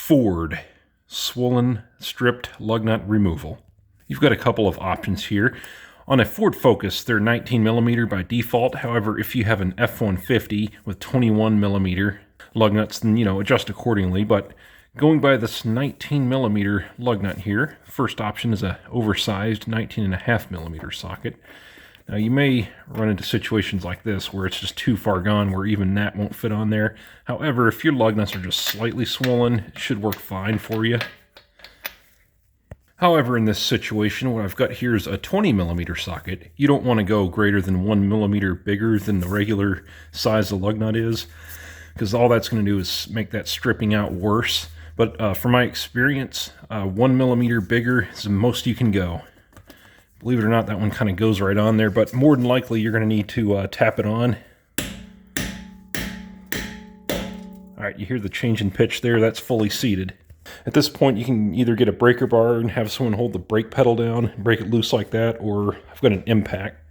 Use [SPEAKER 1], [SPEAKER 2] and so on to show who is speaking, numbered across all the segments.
[SPEAKER 1] Ford swollen stripped lug nut removal. You've got a couple of options here. On a Ford Focus, they're 19mm by default. However, if you have an F-150 with 21mm lug nuts, then, adjust accordingly. But going by this 19mm lug nut here, first option is a oversized 19.5mm socket. Now, you may run into situations like this where it's just too far gone where even that won't fit on there. However, if your lug nuts are just slightly swollen, it should work fine for you. However, in this situation, what I've got here is a 20mm socket. You don't want to go greater than 1mm bigger than the regular size the lug nut is, because all that's going to do is make that stripping out worse. But from my experience, 1mm bigger is the most you can go. Believe it or not, that one kind of goes right on there, but more than likely you're going to need to tap it on. All right, you hear the change in pitch there. That's fully seated. At this point, you can either get a breaker bar and have someone hold the brake pedal down, break it loose like that, or I've got an impact.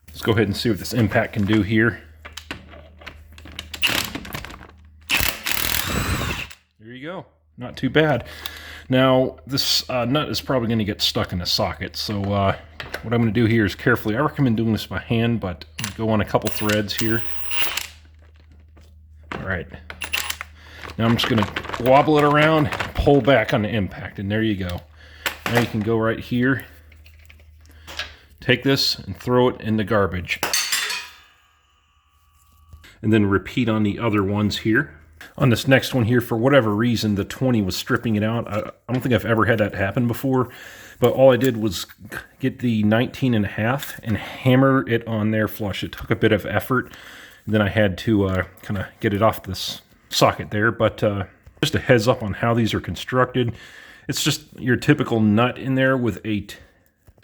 [SPEAKER 1] Let's go ahead and see what this impact can do here. There you go. Not too bad. Now, this nut is probably going to get stuck in a socket, so what I'm going to do here is carefully, I recommend doing this by hand, but go on a couple threads here. All right. Now I'm just going to wobble it around, pull back on the impact, and there you go. Now you can go right here, take this and throw it in the garbage. And then repeat on the other ones here. On this next one here, for whatever reason, the 20 was stripping it out. I don't think I've ever had that happen before, but all I did was get the 19.5 and hammer it on there flush. It took a bit of effort. Then I had to kind of get it off this socket there, but just a heads up on how these are constructed. It's just your typical nut in there with a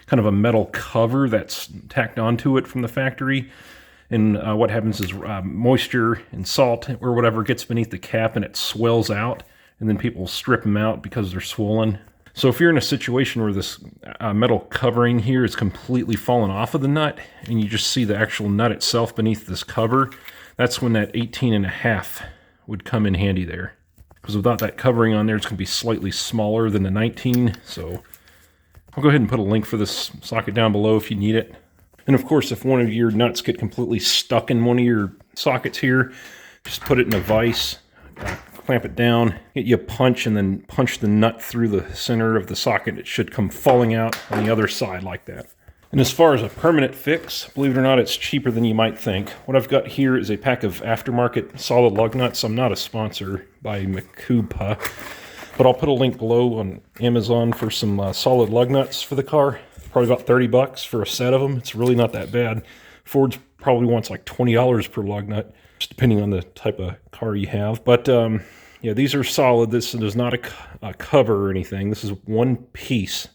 [SPEAKER 1] kind of a metal cover that's tacked onto it from the factory. And what happens is moisture and salt or whatever gets beneath the cap and it swells out, and then people strip them out because they're swollen. So if you're in a situation where this metal covering here is completely fallen off of the nut and you just see the actual nut itself beneath this cover, that's when that 18.5 would come in handy there. Because without that covering on there, it's going to be slightly smaller than the 19. So I'll go ahead and put a link for this socket down below if you need it. And of course, if one of your nuts get completely stuck in one of your sockets here, just put it in a vise, clamp it down, get you a punch, and then punch the nut through the center of the socket. It should come falling out on the other side like that. And as far as a permanent fix, believe it or not, it's cheaper than you might think. What I've got here is a pack of aftermarket solid lug nuts. I'm not a sponsor by Makupa, but I'll put a link below on Amazon for some solid lug nuts for the car. Probably about $30 for a set of them. It's really not that bad. Ford's probably wants like $20 per lug nut, just depending on the type of car you have. But yeah, these are solid. This is not a cover or anything. This is one piece,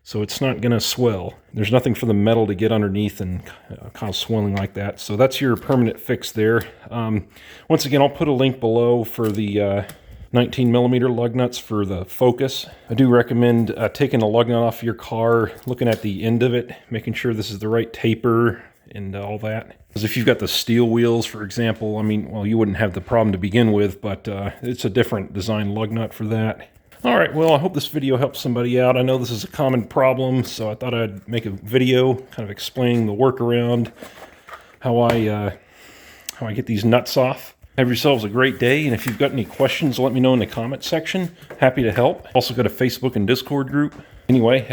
[SPEAKER 1] so it's not going to swell. There's nothing for the metal to get underneath and cause swelling like that. So that's your permanent fix there. Once again, I'll put a link below for the 19mm lug nuts for the Focus. I do recommend taking a lug nut off your car, looking at the end of it, making sure this is the right taper and all that. Because if you've got the steel wheels, for example, I mean, well, you wouldn't have the problem to begin with, but it's a different design lug nut for that. All right, well, I hope this video helps somebody out. I know this is a common problem, so I thought I'd make a video kind of explaining the workaround, how I get these nuts off. Have yourselves a great day, and if you've got any questions, let me know in the comment section. Happy to help. Also got a Facebook and Discord group. Anyway,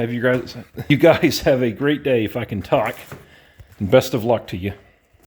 [SPEAKER 1] you guys have a great day if I can talk, and best of luck to you.